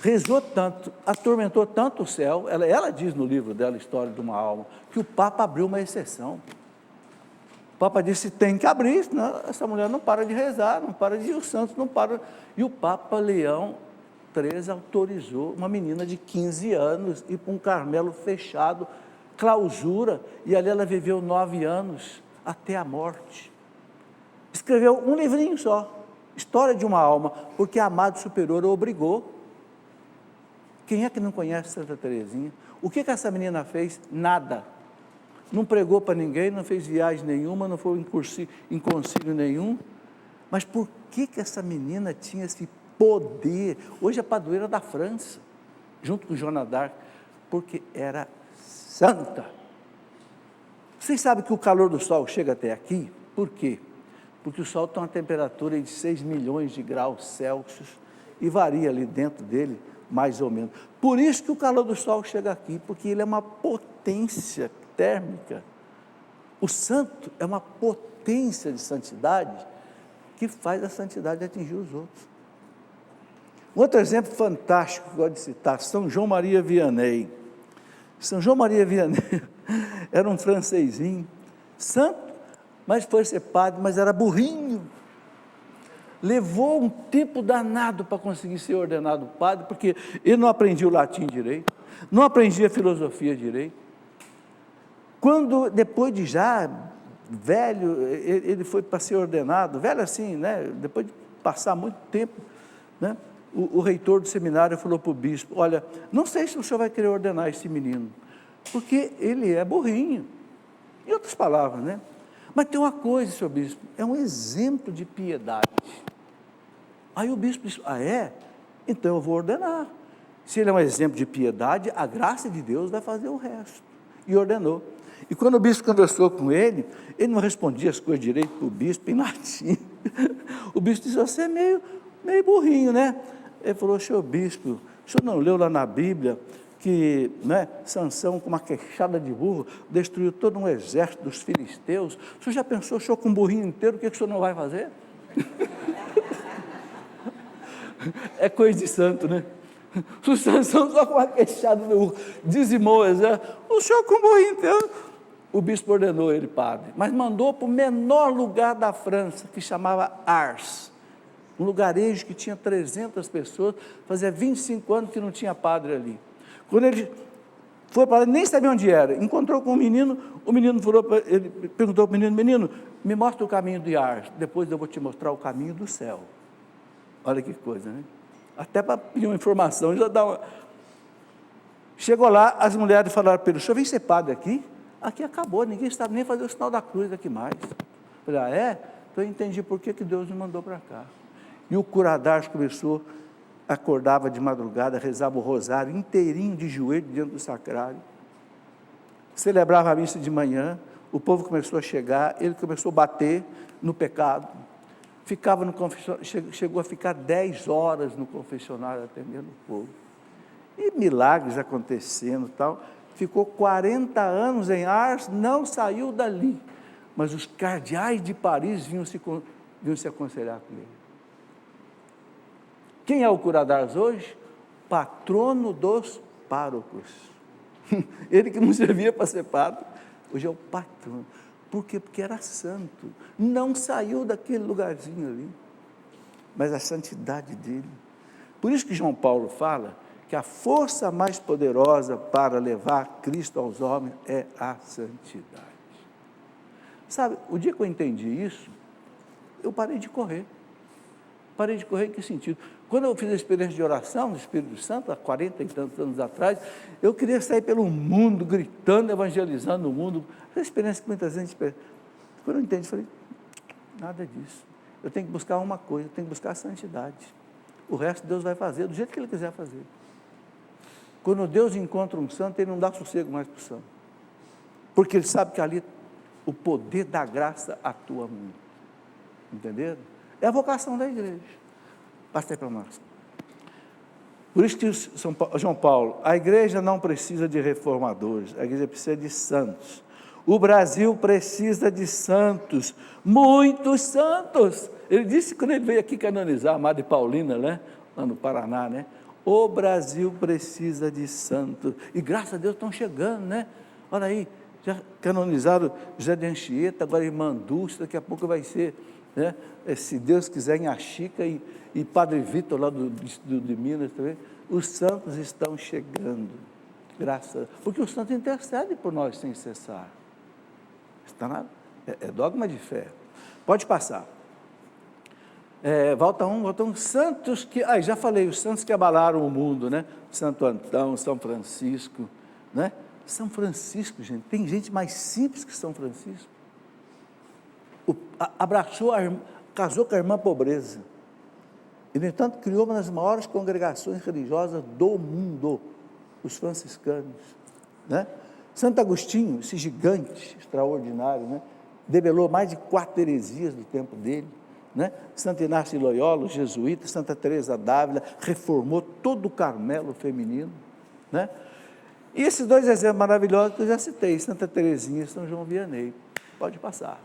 rezou tanto, atormentou tanto o céu, ela diz no livro dela, História de uma Alma, que o Papa abriu uma exceção. O Papa disse, tem que abrir, senão essa mulher não para de rezar, não para de ir, os santos não param. E o Papa Leão XIII autorizou uma menina de 15 anos ir para um Carmelo fechado, clausura, e ali ela viveu 9 anos, até a morte. Escreveu um livrinho só, História de uma Alma, porque a Amado Superior obrigou. Quem é que não conhece Santa Teresinha? O que essa menina fez? Nada. Não pregou para ninguém, não fez viagem nenhuma, não foi em concílio nenhum. Mas por que essa menina tinha esse poder? Hoje é padroeira da França, junto com Joana d'Arc, porque era santa. Vocês sabem que o calor do sol chega até aqui? Por quê? Porque o sol tem uma temperatura de 6 milhões de graus Celsius e varia ali dentro dele, mais ou menos. Por isso que o calor do sol chega aqui, porque ele é uma potência térmica. O santo é uma potência de santidade que faz a santidade atingir os outros. Outro exemplo fantástico que eu gosto de citar, São João Maria Vianney. São João Maria Vianney era um francesinho, santo, mas foi ser padre, mas era burrinho. Levou um tempo danado para conseguir ser ordenado padre, porque ele não aprendia o latim direito, não aprendia a filosofia direito. Quando, depois de já velho, ele foi para ser ordenado, velho assim, né? Depois de passar muito tempo, né? O reitor do seminário falou para o bispo, olha, não sei se o senhor vai querer ordenar esse menino, porque ele é burrinho. Em outras palavras, né? Mas tem uma coisa, senhor bispo, é um exemplo de piedade. Aí o bispo disse, ah é? Então eu vou ordenar. Se ele é um exemplo de piedade, a graça de Deus vai fazer o resto. E ordenou. E quando o bispo conversou com ele não respondia as coisas direito para o bispo em latim. O bispo disse, você é meio burrinho, né? Ele falou, senhor bispo, o senhor não leu lá na Bíblia que, né, Sansão, com uma queixada de burro, destruiu todo um exército dos filisteus? O senhor já pensou, o senhor com um burrinho inteiro, o que o senhor não vai fazer? É coisa de santo, né? O Sansão só com uma queixada de burro dizimou o exército, o senhor com um burrinho inteiro. O bispo ordenou ele padre, mas mandou para o menor lugar da França, que chamava Ars, um lugarejo que tinha 300 pessoas, fazia 25 anos que não tinha padre ali. Quando ele foi para lá, nem sabia onde era, encontrou com o menino falou para ele, perguntou para o menino, me mostra o caminho de Ars, depois eu vou te mostrar o caminho do céu. Olha que coisa, né? Até para pedir uma informação, já dá uma... Chegou lá, as mulheres falaram para ele, o senhor vem ser padre aqui? Aqui acabou, ninguém sabe nem fazer o sinal da cruz aqui mais. Eu falei, ah é? Então eu entendi por que Deus me mandou para cá. E o Curadars começou, acordava de madrugada, rezava o rosário inteirinho de joelho dentro do sacrário, celebrava a missa de manhã, o povo começou a chegar, ele começou a bater no pecado, ficava no confessionário, chegou a ficar 10 horas no confessionário atendendo o povo, e milagres acontecendo e tal. Ficou 40 anos em Ars, não saiu dali, mas os cardeais de Paris vinham se aconselhar com ele. Quem é o Curadars hoje? Patrono dos párocos. Ele que não servia para ser padre, hoje é o patrono. Por quê? Porque era santo, não saiu daquele lugarzinho ali, mas a santidade dele. Por isso que João Paulo fala que a força mais poderosa para levar Cristo aos homens é a santidade. Sabe, o dia que eu entendi isso, eu parei de correr. Parei de correr em que sentido? quando eu fiz a experiência de oração no Espírito Santo, há 40 e tantos anos atrás, eu queria sair pelo mundo, gritando, evangelizando o mundo. Essa experiência que muitas vezes, quando eu entendi, eu falei, nada disso. Eu tenho que buscar uma coisa, eu tenho que buscar a santidade. O resto Deus vai fazer, do jeito que Ele quiser fazer. Quando Deus encontra um santo, Ele não dá sossego mais para o santo. Porque Ele sabe que ali o poder da graça atua muito. Entenderam? É a vocação da igreja. Passa aí para nós. Por isso que João Paulo, a igreja não precisa de reformadores, a igreja precisa de santos. O Brasil precisa de santos, muitos santos. Ele disse quando ele veio aqui canonizar a Madre Paulina, né? Lá no Paraná, né? O Brasil precisa de santos. E graças a Deus estão chegando, né? Olha aí, já canonizaram José de Anchieta, agora irmã Dulce, daqui a pouco vai ser, né? Se Deus quiser, em Axica e Padre Vitor lá de Minas também. Os santos estão chegando, graças a... Porque os santos intercedem por nós sem cessar. É dogma de fé. Pode passar. Volta um, santos que... já falei, os santos que abalaram o mundo, né? Santo Antão, São Francisco, né? São Francisco, gente, tem gente mais simples que São Francisco. Abraçou, casou com a irmã pobreza. E, no entanto, criou uma das maiores congregações religiosas do mundo, os franciscanos, né? Santo Agostinho, esse gigante extraordinário, né? Debelou mais de 4 heresias do tempo dele, né? Santo Inácio de Loyola, jesuíta, Santa Teresa d'Ávila, reformou todo o Carmelo feminino, né? E esses 2 exemplos maravilhosos que eu já citei, Santa Teresinha e São João Vianney. Pode passar.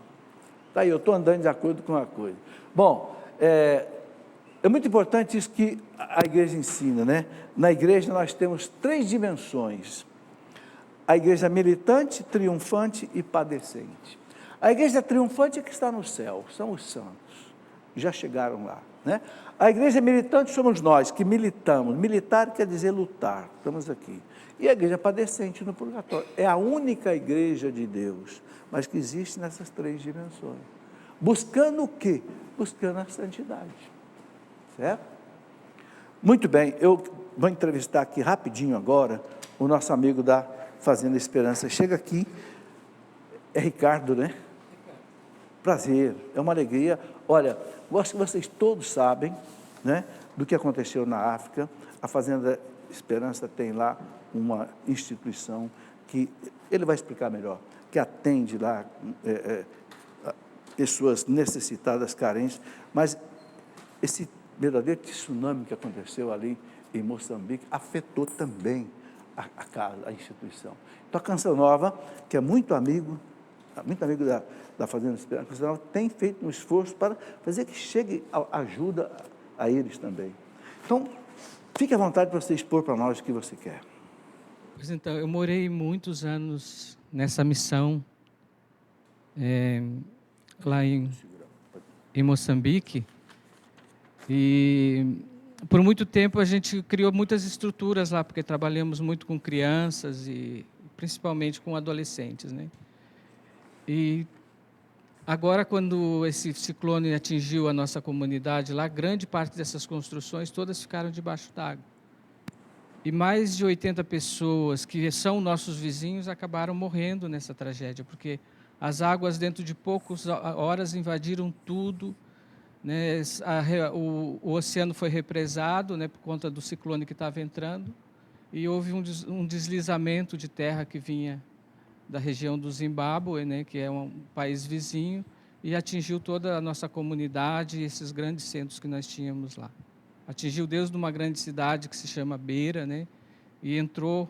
Está aí, eu estou andando de acordo com uma coisa. Bom, é muito importante isso que a igreja ensina, né? Na igreja nós temos 3 dimensões. A igreja militante, triunfante e padecente. A igreja triunfante é que está no céu, são os santos, já chegaram lá, né? A igreja militante somos nós, que militamos. Militar quer dizer lutar, estamos aqui. E a igreja padecente no purgatório. É a única igreja de Deus, mas que existe nessas 3 dimensões. Buscando o quê? Buscando a santidade. Certo? Muito bem, eu vou entrevistar aqui rapidinho agora o nosso amigo da Fazenda Esperança. Chega aqui, é Ricardo, né? Prazer, é uma alegria. Olha, gosto que vocês todos sabem, né, do que aconteceu na África. A Fazenda Esperança tem lá uma instituição que, ele vai explicar melhor, que atende lá pessoas necessitadas, carentes, mas esse verdadeiro tsunami que aconteceu ali em Moçambique afetou também a casa, a instituição. Então, a Canção Nova, que é muito amigo da Fazenda Esperança, a Canção Nova tem feito um esforço para fazer que chegue ajuda a eles também. Então, fique à vontade para você expor para nós o que você quer. Pois então, eu morei muitos anos nessa missão, lá em Moçambique, e por muito tempo a gente criou muitas estruturas lá, porque trabalhamos muito com crianças e principalmente com adolescentes, né? E agora, quando esse ciclone atingiu a nossa comunidade lá, grande parte dessas construções todas ficaram debaixo d'água. E mais de 80 pessoas que são nossos vizinhos acabaram morrendo nessa tragédia, porque as águas, dentro de poucas horas, invadiram tudo, né? O oceano foi represado, né, por conta do ciclone que estava entrando, e houve um deslizamento de terra que vinha da região do Zimbábue, né, que é um país vizinho, e atingiu toda a nossa comunidade e esses grandes centros que nós tínhamos lá. Atingiu desde uma grande cidade que se chama Beira, né, e entrou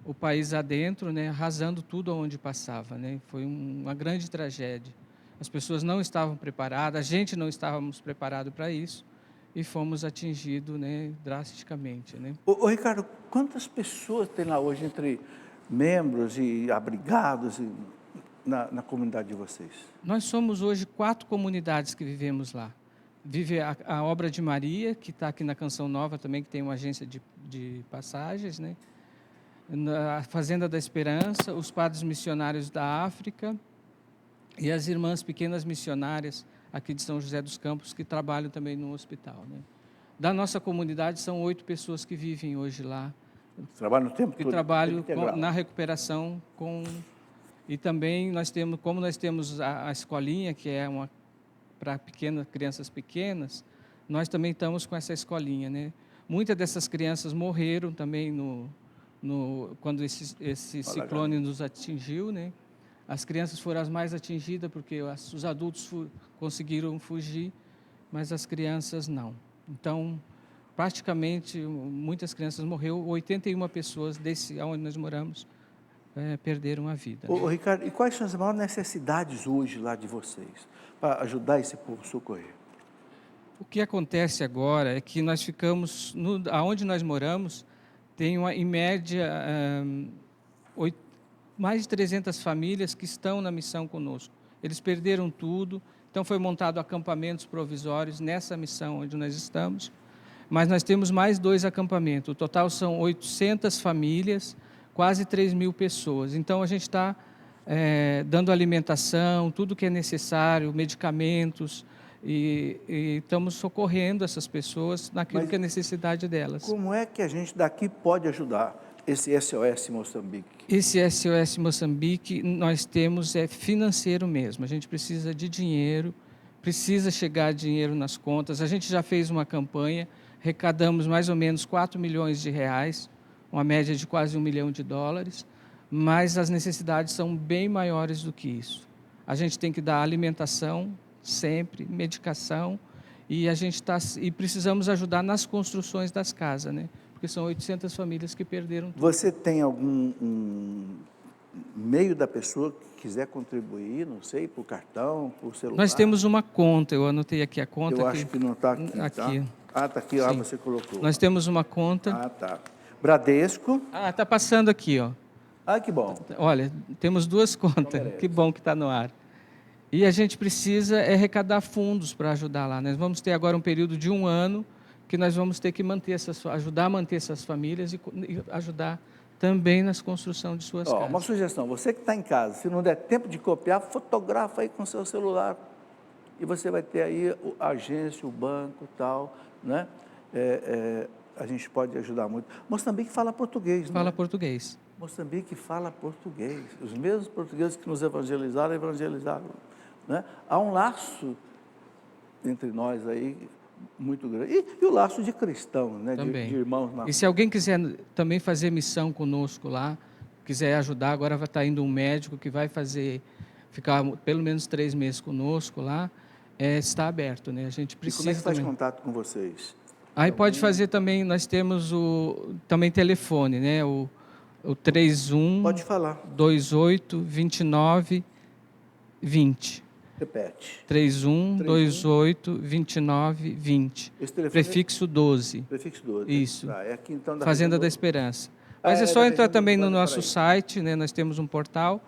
o país adentro, né, arrasando tudo onde passava, né. Foi uma grande tragédia. As pessoas não estavam preparadas, a gente não estávamos preparados para isso, e fomos atingidos, né, drasticamente, né. Ô Ricardo, quantas pessoas tem lá hoje entre membros e abrigados na comunidade de vocês? Nós somos hoje 4 comunidades que vivemos lá. Vive a Obra de Maria, que está aqui na Canção Nova também, que tem uma agência de passagens, né? A Fazenda da Esperança, os Padres Missionários da África e as Irmãs Pequenas Missionárias aqui de São José dos Campos, que trabalham também no hospital, né? Da nossa comunidade, são 8 pessoas que vivem hoje lá, Trabalho no tempo que todo, trabalham tempo integral. na recuperação e também como nós temos a escolinha, que é para crianças pequenas, nós também estamos com essa escolinha, né? Muitas dessas crianças morreram também quando esse ciclone nos atingiu, né? As crianças foram as mais atingidas porque os adultos conseguiram fugir, mas as crianças não. Então, praticamente, muitas crianças morreram, 81 pessoas onde nós moramos perderam a vida. Ô, Ricardo, e quais são as maiores necessidades hoje lá de vocês, para ajudar esse povo a socorrer? O que acontece agora é que nós ficamos, aonde nós moramos, tem em média mais de 300 famílias que estão na missão conosco. Eles perderam tudo, então foi montado acampamentos provisórios nessa missão onde nós estamos, mas nós temos mais 2 acampamentos. O total são 800 famílias, quase 3.000 pessoas. Então a gente está dando alimentação, tudo que é necessário, medicamentos, e estamos socorrendo essas pessoas naquilo que é necessidade delas. Como é que a gente daqui pode ajudar esse SOS Moçambique? Esse SOS Moçambique nós temos financeiro mesmo. A gente precisa de dinheiro, precisa chegar dinheiro nas contas. A gente já fez uma campanha, arrecadamos mais ou menos 4 milhões de reais, uma média de quase $1 milhão, mas as necessidades são bem maiores do que isso. A gente tem que dar alimentação sempre, medicação, e precisamos ajudar nas construções das casas, né? Porque são 800 famílias que perderam tudo. Você tem algum meio da pessoa que quiser contribuir, não sei, por cartão, por celular? Nós temos uma conta, eu anotei aqui a conta. Eu acho que não está aqui, aqui. Tá? Ah, está aqui, você colocou. Nós temos uma conta. Ah, tá. Bradesco. Ah, está passando aqui, ó. Ah, que bom. Olha, temos 2 contas, que bom que está no ar. E a gente precisa arrecadar fundos para ajudar lá. Nós vamos ter agora um período de 1 ano que nós vamos ter que ajudar a manter essas famílias e ajudar também nas construção de suas casas. Uma sugestão, você que está em casa, se não der tempo de copiar, fotografa aí com seu celular e você vai ter aí a agência, o banco e tal, né? A gente pode ajudar muito. Moçambique fala português, né? Fala português. Moçambique fala português. Os mesmos portugueses que nos evangelizaram, né? Há um laço entre nós aí muito grande. E o laço de cristãos, né? De irmãos. E se alguém quiser também fazer missão conosco lá, quiser ajudar, agora vai estar indo um médico que vai ficar pelo menos 3 meses conosco lá, está aberto, né? A gente precisa. E como é que faz contato com vocês? Aí pode fazer também, nós temos também telefone, né? O 31 pode falar. 28 29 20. Repete. 31 28 29 20. Prefixo 12. Prefixo 12. Isso. É aqui, então, Fazenda da Esperança. Mas é só entrar também no nosso site, né? Nós temos um portal,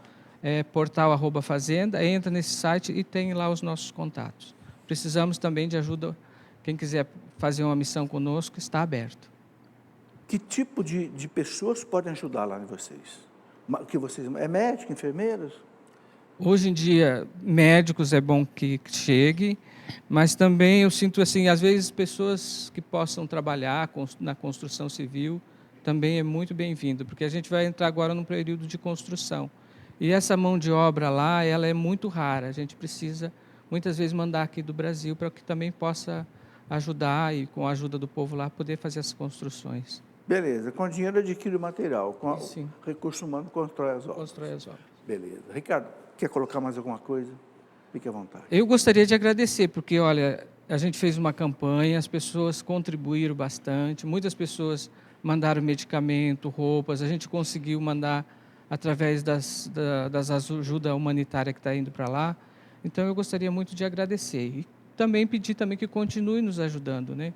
portal@fazenda, entra nesse site e tem lá os nossos contatos. Precisamos também de ajuda, quem quiser fazer uma missão conosco, está aberto. Que tipo de pessoas podem ajudar lá em vocês? É médico, enfermeiros? Hoje em dia, médicos é bom que chegue, mas também eu sinto assim, às vezes pessoas que possam trabalhar na construção civil também é muito bem-vindo, porque a gente vai entrar agora num período de construção. E essa mão de obra lá, ela é muito rara. A gente precisa, muitas vezes, mandar aqui do Brasil para que também possa ajudar e, com a ajuda do povo lá, poder fazer as construções. Beleza. Com dinheiro adquire o material, com o recurso humano constrói as obras. Constrói as obras. Beleza. Ricardo, quer colocar mais alguma coisa? Fique à vontade. Eu gostaria de agradecer, porque, olha, a gente fez uma campanha, as pessoas contribuíram bastante, muitas pessoas mandaram medicamento, roupas, a gente conseguiu mandar através das ajuda humanitária que está indo para lá. Então, eu gostaria muito de agradecer e também pedir também que continue nos ajudando, né?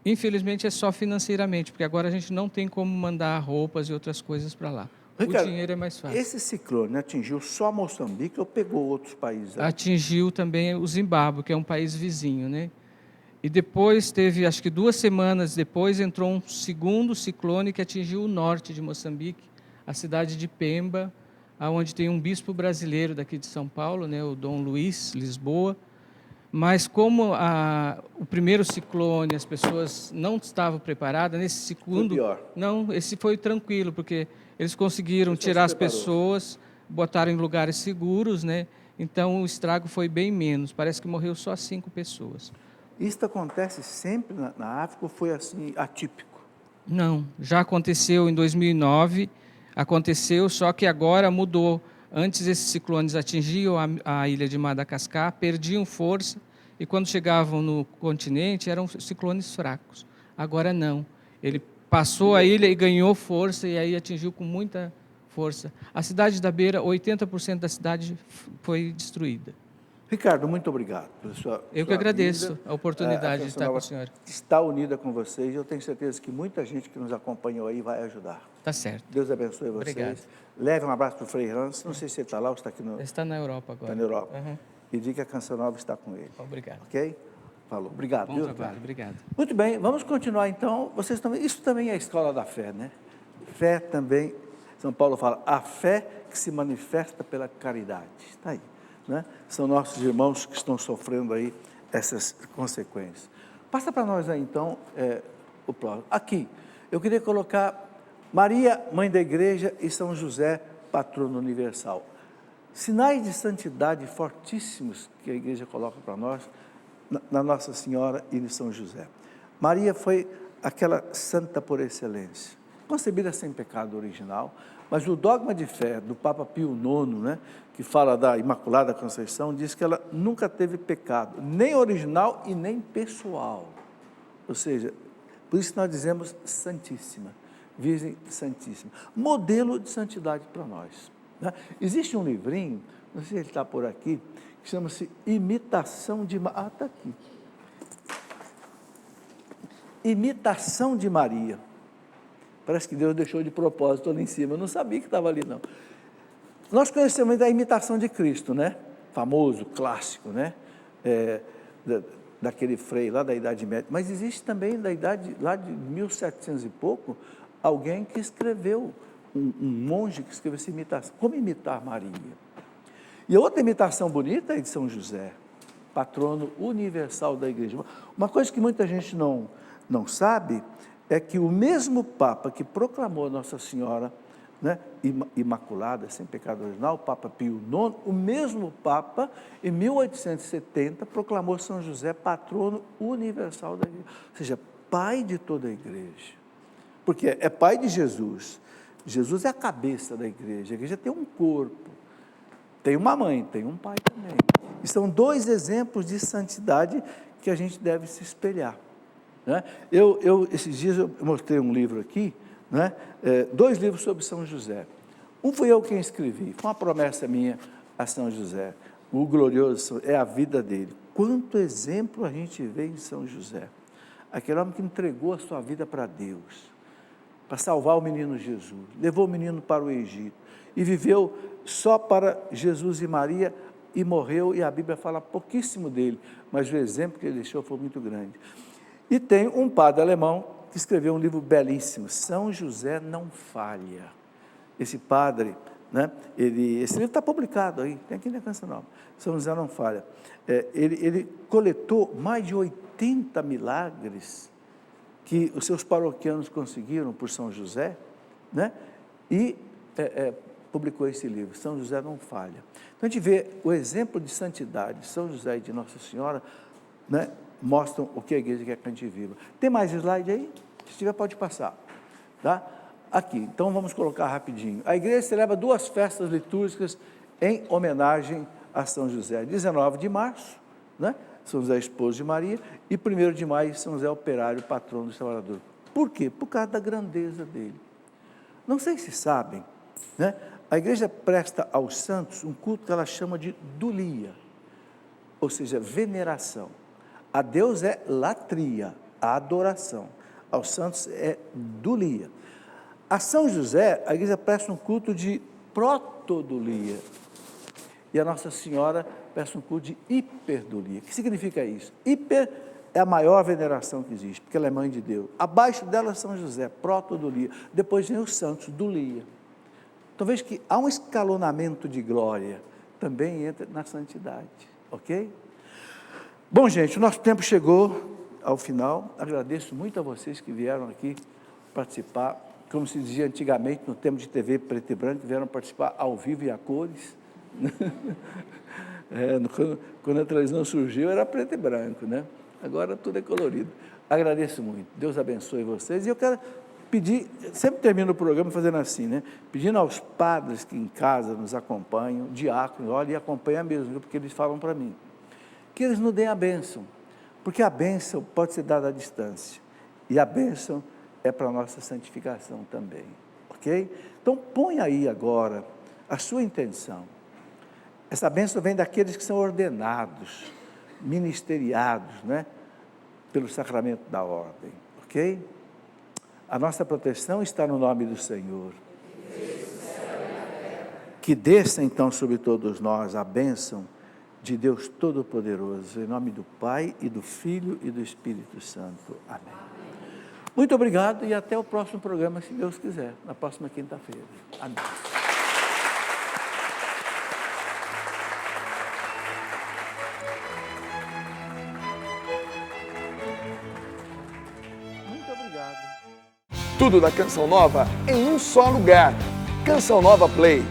Infelizmente, é só financeiramente, porque agora a gente não tem como mandar roupas e outras coisas para lá. Ricardo, o dinheiro é mais fácil. Esse ciclone atingiu só Moçambique ou pegou outros países? Atingiu também o Zimbábue, que é um país vizinho, né? E depois teve, acho que 2 semanas depois, entrou um segundo ciclone que atingiu o norte de Moçambique, a cidade de Pemba, onde tem um bispo brasileiro daqui de São Paulo, né, o Dom Luiz Lisboa. Mas como o primeiro ciclone, as pessoas não estavam preparadas, nesse segundo... Foi pior. Não, esse foi tranquilo, porque eles conseguiram O pessoal tirar se as preparou. pessoas, botaram em lugares seguros, né? Então o estrago foi bem menos, parece que morreu só 5 pessoas. Isso acontece sempre na África ou foi assim, atípico? Não, já aconteceu em 2009, aconteceu, só que agora mudou. Antes esses ciclones atingiam a ilha de Madagascar, perdiam força, e quando chegavam no continente eram ciclones fracos. Agora não, ele passou a ilha e ganhou força, e aí atingiu com muita força. A cidade da Beira, 80% da cidade foi destruída. Ricardo, muito obrigado pela sua Eu que sua agradeço vinda. a oportunidade de Canção estar com Nova o senhor. está unida com vocês e eu tenho certeza que muita gente que nos acompanhou aí vai ajudar. Tá certo. Deus abençoe vocês. Obrigado. Leve um abraço para o Frei Hans. Não sei se ele está lá ou está aqui Ele está na Europa agora. na Europa. Uhum. E diga que a Canção Nova está com ele. Obrigado. Ok? Falou. Obrigado. Bom viu, trabalho, Ricardo? obrigado. Muito bem, vamos continuar então. Vocês também, isso também é a escola da fé, né? Fé também, São Paulo fala, a fé que se manifesta pela caridade. Está aí, né? São nossos irmãos que estão sofrendo aí essas consequências. Passa para nós aí então o próximo. Aqui, eu queria colocar Maria, Mãe da Igreja e São José, patrono universal. Sinais de santidade fortíssimos que a igreja coloca para nós, na Nossa Senhora e de São José. Maria foi aquela santa por excelência, concebida sem pecado original, mas o dogma de fé do Papa Pio IX, né, que fala da Imaculada Conceição, diz que ela nunca teve pecado, nem original e nem pessoal. Ou seja, por isso nós dizemos Santíssima, Virgem Santíssima, modelo de santidade para nós. Né? Existe um livrinho, não sei se ele está por aqui, que chama-se Imitação de Maria. Ah, está aqui. Imitação de Maria. Parece que Deus deixou de propósito ali em cima, eu não sabia que estava ali não. Nós conhecemos a imitação de Cristo, né? Famoso, clássico, né? Daquele frei lá da Idade Média, mas existe também da idade, lá de 1700 e pouco, alguém que escreveu, um monge que escreveu essa imitação, como imitar Maria. E a outra imitação bonita é de São José, patrono universal da igreja. Uma coisa que muita gente não sabe é que o mesmo Papa que proclamou Nossa Senhora, né, imaculada, sem pecado original, o Papa Pio IX, o mesmo Papa, em 1870, proclamou São José patrono universal da igreja, ou seja, pai de toda a igreja, porque é pai de Jesus. Jesus é a cabeça da igreja tem um corpo, tem uma mãe, tem um pai também. E são 2 exemplos de santidade que a gente deve se espelhar. Né? Esses dias eu mostrei um livro aqui, né? 2 livros sobre São José. Um fui eu quem escrevi, foi uma promessa minha a São José. O glorioso é a vida dele. Quanto exemplo a gente vê em São José. Aquele homem que entregou a sua vida para Deus, para salvar o menino Jesus, levou o menino para o Egito e viveu só para Jesus e Maria e morreu, e a Bíblia fala pouquíssimo dele, mas o exemplo que ele deixou foi muito grande. E tem um padre alemão que escreveu um livro belíssimo, São José Não Falha. Esse padre, né, esse livro está publicado aí, tem aqui na Canção Nova, São José Não Falha. Ele coletou mais de 80 milagres que os seus paroquianos conseguiram por São José, né, e publicou esse livro, São José Não Falha. Então a gente vê o exemplo de santidade de São José e de Nossa Senhora, né, mostram o que a igreja quer que a gente viva. Tem mais slide aí? Se tiver, pode passar. Tá? Aqui, então vamos colocar rapidinho. A igreja celebra 2 festas litúrgicas em homenagem a São José. 19 de março, né? São José, esposo de Maria, e 1º de maio, São José, operário, patrono do trabalhador. Por quê? Por causa da grandeza dele. Não sei se sabem, né? A igreja presta aos santos um culto que ela chama de dulia, ou seja, veneração. A Deus é latria, a adoração. Aos santos é dulia. A São José, a igreja presta um culto de protodulia. E a Nossa Senhora presta um culto de hiperdulia. O que significa isso? Hiper é a maior veneração que existe, porque ela é mãe de Deus. Abaixo dela São José, protodulia. Depois vem os santos, dulia. Então veja que há um escalonamento de glória, também entra na santidade, ok? Bom, gente, o nosso tempo chegou ao final. Agradeço muito a vocês que vieram aqui participar, como se dizia antigamente, no tempo de TV preto e branco, vieram participar ao vivo e a cores. Quando a televisão surgiu, era preto e branco, né? Agora tudo é colorido. Agradeço muito. Deus abençoe vocês. E eu quero pedir, sempre termino o programa fazendo assim, né? Pedindo aos padres que em casa nos acompanham, diáconos, olha, e acompanha mesmo, viu? Porque eles falam para mim, que eles nos deem a bênção, porque a bênção pode ser dada à distância, e a bênção é para a nossa santificação também, ok? Então, põe aí agora a sua intenção. Essa bênção vem daqueles que são ordenados, ministeriados, né? Pelo sacramento da ordem, ok? A nossa proteção está no nome do Senhor. Que desça então sobre todos nós a bênção de Deus Todo-Poderoso, em nome do Pai e do Filho e do Espírito Santo. Amém. Muito obrigado e até o próximo programa, se Deus quiser, na próxima quinta-feira. Amém. Muito obrigado. Tudo da Canção Nova em um só lugar. Canção Nova Play.